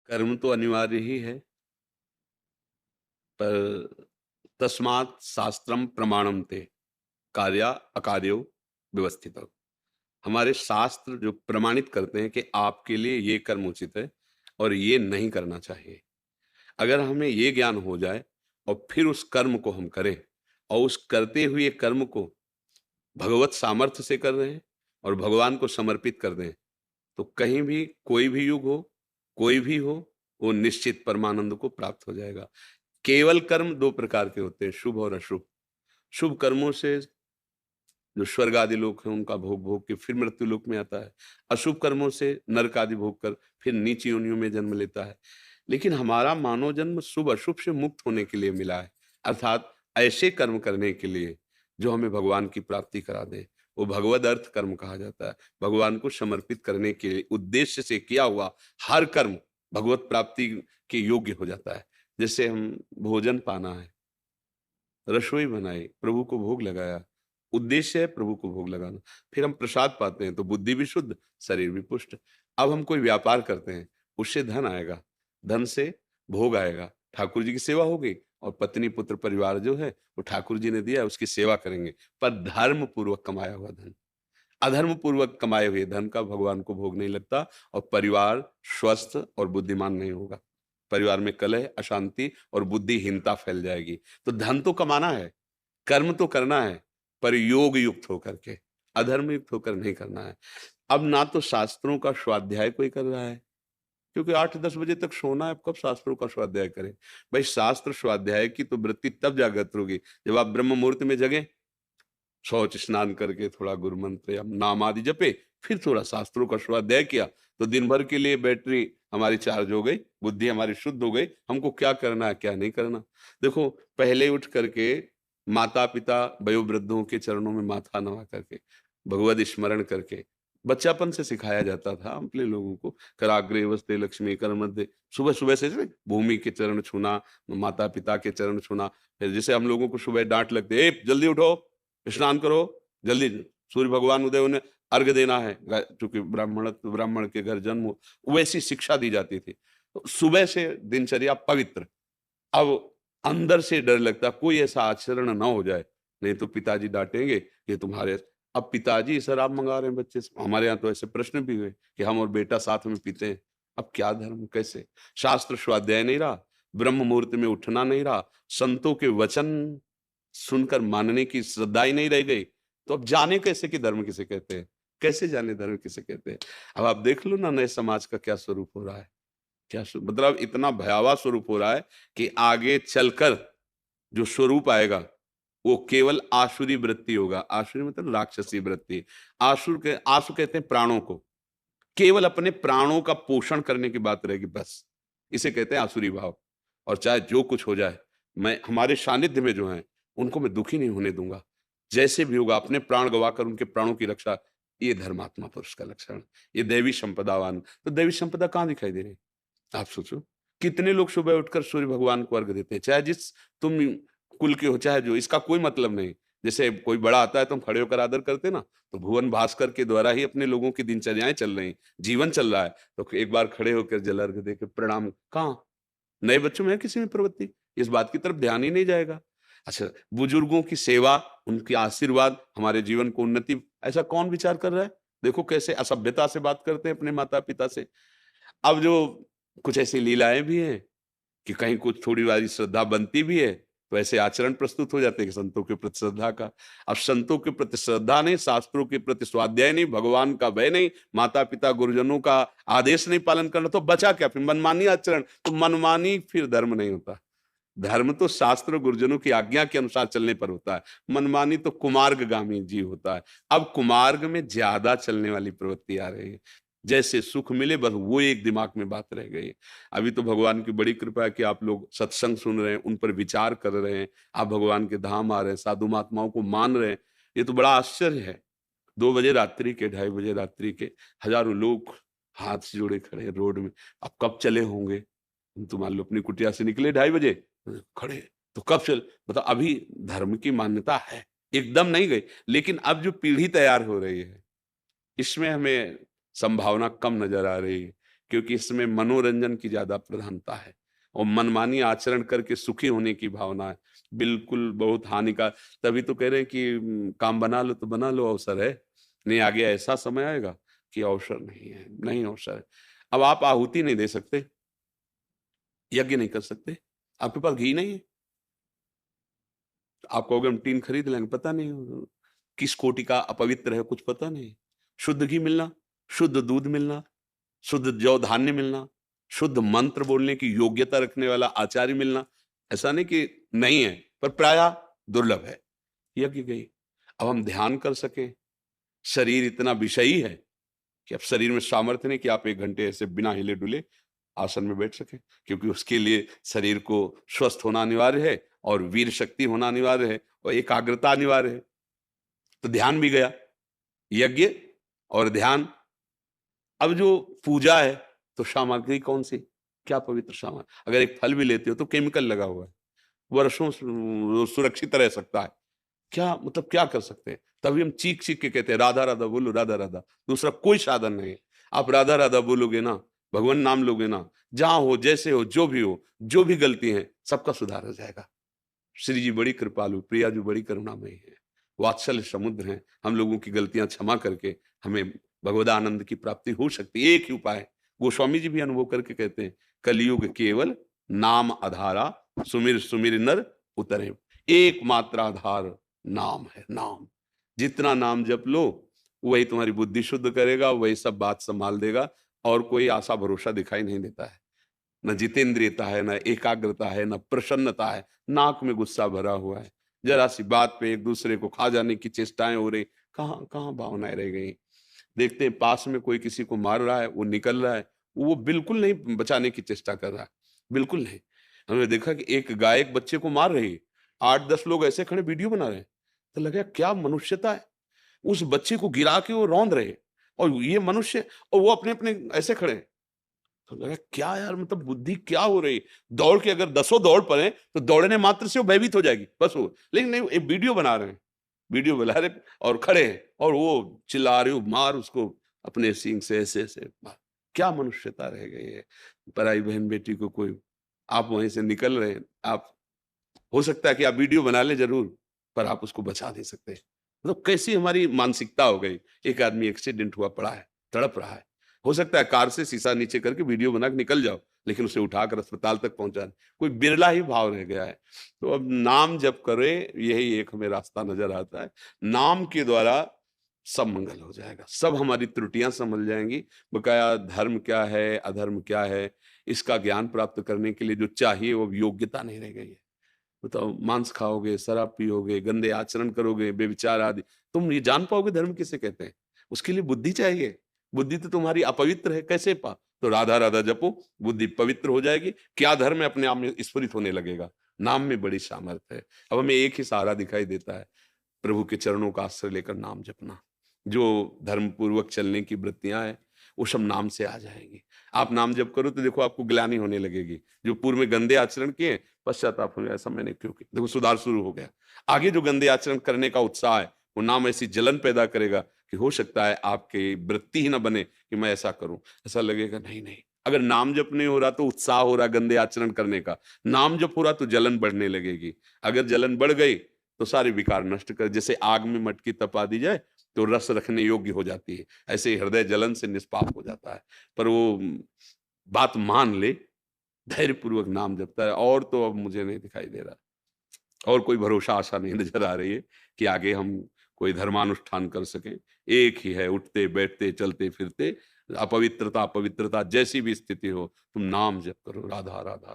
कर्म तो अनिवार्य ही है, पर तस्मात् शास्त्रम प्रमाणम ते कार्या अकार्यो व्यवस्थित। हमारे शास्त्र जो प्रमाणित करते हैं कि आपके लिए ये कर्म उचित है और ये नहीं करना चाहिए। अगर हमें ये ज्ञान हो जाए और फिर उस कर्म को हम करें और उस करते हुए कर्म को भगवत सामर्थ्य से कर रहे हैं और भगवान को समर्पित कर दें, तो कहीं भी कोई भी युग हो, कोई भी हो, वो निश्चित परमानंद को प्राप्त हो जाएगा। केवल कर्म 2 प्रकार के होते हैं, शुभ और अशुभ। शुभ कर्मों से जो स्वर्ग आदि लोक हैं उनका भोग भोग के फिर मृत्यु लोक में आता है। अशुभ कर्मों से नरक आदि भोग कर फिर नीच योनियों में जन्म लेता है। लेकिन हमारा मानव जन्म शुभ अशुभ से मुक्त होने के लिए मिला है, अर्थात ऐसे कर्म करने के लिए जो हमें भगवान की प्राप्ति करा दें। वो भगवद अर्थ कर्म कहा जाता है। भगवान को समर्पित करने के उद्देश्य से किया हुआ हर कर्म भगवत प्राप्ति के योग्य हो जाता है। जैसे हम भोजन पाना है, रसोई बनाई, प्रभु को भोग लगाया, उद्देश्य है प्रभु को भोग लगाना। फिर हम प्रसाद पाते हैं तो बुद्धि भी शुद्ध, शरीर भी पुष्ट। अब हम कोई व्यापार करते हैं, उससे धन आएगा, धन से भोग आएगा, ठाकुर जी की सेवा होगी और पत्नी पुत्र परिवार जो है वो ठाकुर जी ने दिया है उसकी सेवा करेंगे, पर धर्म पूर्वक कमाया हुआ धन। अधर्म पूर्वक कमाए हुए धन का भगवान को भोग नहीं लगता और परिवार स्वस्थ और बुद्धिमान नहीं होगा। परिवार में कलह, अशांति और बुद्धिहीनता फैल जाएगी। तो धन तो कमाना है, कर्म तो करना है, पर योग युक्त होकर के, अधर्म युक्त होकर नहीं करना है। अब ना तो शास्त्रों का स्वाध्याय कोई कर रहा है, क्योंकि 8-10 बजे तक सोना है, अब कब शास्त्रों का स्वाध्याय करें? भाई शास्त्र स्वाध्याय की तो वृत्ति तब जागृत होगी जब आप ब्रह्म मुहूर्त में जगें, शौच स्नान करके थोड़ा गुरु मंत्र या नाम आदि जपे, फिर थोड़ा शास्त्रों का स्वाध्याय किया, तो दिन भर के लिए बैटरी हमारी चार्ज हो गई, बुद्धि हमारी शुद्ध हो गई, हमको क्या करना है क्या नहीं करना। देखो, पहले उठ करके माता पिता वयोवृद्धों के चरणों में माथा नवा करके भगवद स्मरण करके बच्चापन से सिखाया जाता था अपने लोगों को। कराग्रे वस्ते लक्ष्मी कर मध्य, सुबह सुबह से भूमि के चरण छूना, माता पिता के चरण छूना। फिर जैसे हम लोगों को सुबह डांट लगती है, जल्दी उठो, स्नान करो, जल्दी सूर्य भगवान उदय होने, अर्घ देना है, चूंकि ब्राह्मण के घर जन्म हो, वैसी शिक्षा दी जाती थी। तो सुबह से दिनचर्या पवित्र। अब अंदर से डर लगता कोई ऐसा आचरण ना हो जाए, नहीं तो पिताजी डांटेंगे कि तुम्हारे। अब पिताजी शराब मंगा रहे हैं बच्चे से, हमारे यहाँ तो ऐसे प्रश्न भी हुए कि हम और बेटा साथ में पीते हैं। अब क्या धर्म, कैसे? शास्त्र स्वाध्याय नहीं रहा, ब्रह्म मुहूर्त में उठना नहीं रहा, संतों के वचन सुनकर मानने की श्रद्धा ही नहीं रह गई, तो अब जाने कैसे कि धर्म किसे कहते हैं? कैसे जाने धर्म किसे कहते हैं? अब आप देख लो ना नए समाज का क्या स्वरूप हो रहा है। मतलब इतना भयावह स्वरूप हो रहा है कि आगे चलकर जो स्वरूप आएगा वो केवल आसुरी वृत्ति होगा। आसुरी मतलब राक्षसी वृत्ति। आसु कहते हैं प्राणों को, केवल अपने प्राणों का पोषण करने की बात रहेगी बस। इसे कहते हैं आसुरी भाव। और चाहे जो कुछ हो जाए, मैं हमारे सानिध्य में जो है उनको मैं दुखी नहीं होने दूंगा। जैसे भी होगा अपने प्राण गवाकर उनके प्राणों की रक्षा, ये धर्मात्मा पुरुष का लक्षण, ये दैवी संपदावान। तो दैवी संपदा कहाँ दिखाई दे रही है? आप सोचो, कितने लोग सुबह उठकर सूर्य भगवान को अर्घ देते हैं, चाहे जिस तुम कुल के हो, चाहे जो, इसका कोई मतलब नहीं। जैसे कोई बड़ा आता है तो हम खड़े होकर आदर करते हैं ना, तो भुवन भास्कर के द्वारा ही अपने लोगों की दिनचर्याएं चल रही, जीवन चल रहा है, तो एक बार खड़े होकर जल अर्घ देकर प्रणाम कहाँ? नए बच्चों में है किसी में प्रवृत्ति? इस बात की तरफ ध्यान ही नहीं जाएगा। अच्छा, बुजुर्गों की सेवा, उनके आशीर्वाद हमारे जीवन को उन्नति, ऐसा कौन विचार कर रहा है? देखो कैसे असभ्यता से बात करते हैं अपने माता पिता से। अब जो कुछ ऐसी लीलाएं भी हैं कि कहीं कुछ थोड़ी वाली श्रद्धा बनती भी है, तो ऐसे आचरण प्रस्तुत हो जाते हैं कि संतों के प्रति श्रद्धा का। अब संतों के प्रति श्रद्धा नहीं, शास्त्रों के प्रति स्वाध्याय नहीं, भगवान का भय नहीं, माता पिता गुरुजनों का आदेश नहीं पालन करना, तो बचा क्या फिर? मनमानी आचरण। तो मनमानी फिर धर्म नहीं होता। धर्म तो शास्त्र गुरुजनों की आज्ञा के अनुसार चलने पर होता है, मनमानी तो कुमार्गगामी जीव होता है। अब कुमार्ग में ज्यादा चलने वाली प्रवृत्ति आ रही है, जैसे सुख मिले बस वो एक दिमाग में बात रह गई है। अभी तो भगवान की बड़ी कृपा है कि आप लोग सत्संग सुन रहे हैं, उन पर विचार कर रहे हैं, आप भगवान के धाम आ रहे हैं, साधु महात्माओं को मान रहे हैं, ये तो बड़ा आश्चर्य है। 2 बजे रात्रि के, 2:30 बजे रात्रि के हजारों लोग हाथ से जोड़े खड़े हैं रोड में। अब कब चले होंगे? तो मान लो अपनी कुटिया से निकले 2:30 बजे, खड़े, तो कब चल, मतलब अभी धर्म की मान्यता है, एकदम नहीं गई। लेकिन अब जो पीढ़ी तैयार हो रही है, इसमें हमें संभावना कम नजर आ रही है क्योंकि इसमें मनोरंजन की ज़्यादा प्रधानता है और मनमानी आचरण करके सुखी होने की भावना है। बिल्कुल बहुत हानिकार। तभी तो कह रहे हैं कि काम बना लो तो बना लो, अवसर है। नहीं, आगे ऐसा समय आएगा कि अवसर नहीं है, नहीं अवसर है। अब आप आहुति नहीं दे सकते, यज्ञ नहीं कर सकते, आपके पास घी नहीं है। आप कहोगे हम टीन खरीद लेंगे, पता नहीं किस कोटि का अपवित्र है, कुछ पता नहीं। शुद्ध घी मिलना, शुद्ध दूध मिलना, शुद्ध जौ धान्य मिलना, शुद्ध मंत्र बोलने की योग्यता रखने वाला आचार्य मिलना, ऐसा नहीं कि नहीं है, पर प्रायः दुर्लभ है। यज्ञ गई। अब हम ध्यान कर सकें, शरीर इतना विषयी है कि अब शरीर में सामर्थ्य नहीं कि आप 1 घंटे ऐसे बिना हिले डुले आसन में बैठ सकें, क्योंकि उसके लिए शरीर को स्वस्थ होना अनिवार्य है और वीर शक्ति होना अनिवार्य है और एकाग्रता अनिवार्य है। तो ध्यान भी गया, यज्ञ और ध्यान। अब जो पूजा है तो सामग्री कौन सी, क्या पवित्र सामग्री। अगर एक फल भी लेते हो तो केमिकल लगा हुआ है, वर्षों सुरक्षित रह सकता है। क्या मतलब क्या कर सकते हैं। तभी हम चीख चीख के कहते हैं राधा राधा बोलो, राधा राधा, दूसरा कोई साधन नहीं है। आप राधा राधा बोलोगे ना, भगवान नाम लोगे ना, जहां हो, जैसे हो, जो भी हो, जो भी गलती है सबका सुधार हो जाएगा। श्री जी बड़ी कृपालु, प्रिया जी बड़ी करुणामयी है, वात्सल्य समुद्र हैं। हम लोगों की गलतियां क्षमा करके हमें भगवद आनंद की प्राप्ति हो सकती है। एक ही उपाय है, गोस्वामी जी भी अनुभव करके कहते हैं, कलयुग केवल नाम आधारा, सुमिर सुमिर नर उतरे। एकमात्र आधार नाम है, नाम। जितना नाम जप लो वही तुम्हारी बुद्धि शुद्ध करेगा, वही सब बात संभाल देगा, और कोई आशा भरोसा दिखाई नहीं देता है। न जितेंद्रियता है, न एकाग्रता है, न प्रसन्नता है, नाक में गुस्सा भरा हुआ है। जरा सी बात पे एक दूसरे को खा जाने की चेष्टाएं हो रही, कहाँ कहाँ भावनाएं रह गई। देखते हैं पास में कोई किसी को मार रहा है, वो निकल रहा है, वो बिल्कुल नहीं बचाने की चेष्टा कर रहा है, बिल्कुल नहीं। हमने देखा कि एक गाय एक बच्चे को मार रही है, 8-10 लोग ऐसे खड़े वीडियो बना रहे हैं। तो लगा क्या मनुष्यता है, उस बच्चे को गिरा के वो रौंद रहे, और ये मनुष्य, और वो अपने अपने ऐसे खड़े हैं। तो लगा क्या यार, मतलब बुद्धि क्या हो रही। दौड़ के अगर 10 दौड़ पड़े तो दौड़ने मात्र से वो भयभीत हो जाएगी, बस वो। लेकिन नहीं, एक वीडियो बना रहे हैं, वीडियो बना रहे और खड़े हैं, और वो चिल्ला रहे हो, मार उसको अपने सींग से ऐसे ऐसे मार। क्या मनुष्यता रह गई है। पराई बहन बेटी को कोई, आप वहीं से निकल रहे हैं, आप हो सकता है कि आप वीडियो बना ले जरूर, पर आप उसको बचा नहीं सकते। मतलब कैसी हमारी मानसिकता हो गई। एक आदमी एक्सीडेंट हुआ पड़ा है, तड़प रहा है, हो सकता है कार से शीशा नीचे करके वीडियो बना के निकल जाओ, लेकिन उसे उठाकर अस्पताल तक पहुंचा, कोई बिरला ही भाव रह गया है। तो अब नाम जप करे, यही एक हमें रास्ता नजर आता है। नाम के द्वारा सब मंगल हो जाएगा, सब हमारी त्रुटियां संभल जाएंगी। बकाया धर्म क्या है, अधर्म क्या है, इसका ज्ञान प्राप्त करने के लिए जो चाहिए वो योग्यता नहीं रह गई है। बताओ, मांस खाओगे, शराब पियोगे, गंदे आचरण करोगे, बेविचार आदि, तुम ये जान पाओगे धर्म किसे कहते हैं। उसके लिए बुद्धि चाहिए। बुद्धि तो तुम्हारी अपवित्र है, कैसे पा। तो राधा राधा जपो, बुद्धि पवित्र हो जाएगी। क्या धर्म है अपने आप में स्फुरित होने लगेगा। नाम में बड़ी सामर्थ्य है। अब हमें एक ही सहारा दिखाई देता है, प्रभु के चरणों का आश्रय लेकर नाम जपना। जो धर्म पूर्वक चलने की वृत्तियां हैं वो सब नाम से आ जाएंगी। आप नाम जप करो तो देखो आपको ग्लानि होने लगेगी। जो पूर्व में गंदे आचरण किए, पश्चाताप हो, ऐसा मैंने क्यों किया, देखो सुधार शुरू हो गया। आगे जो गंदे आचरण करने का उत्साह है, वो नाम ऐसी जलन पैदा करेगा कि हो सकता है आपकी वृत्ति ही ना बने कि मैं ऐसा करूं। ऐसा लगेगा नहीं नहीं, अगर नाम जप नहीं हो रहा तो उत्साह हो रहा गंदे आचरण करने का, नाम जप हो रहा तो जलन बढ़ने लगेगी। अगर जलन बढ़ गई तो सारे विकार नष्ट कर, जैसे आग में मटकी तपा दी जाए तो रस रखने योग्य हो जाती है, ऐसे ही हृदय जलन से निष्पाप हो जाता है। पर वो बात मान ले, धैर्य पूर्वक नाम जपता है, और तो अब मुझे नहीं दिखाई दे रहा, और कोई भरोसा आशा नहीं नजर आ रही है कि आगे हम कोई धर्मानुष्ठान कर सकें। एक ही है, उठते बैठते चलते फिरते, अपवित्रता अपवित्रता जैसी भी स्थिति हो, तुम नाम जप करो, राधा राधा।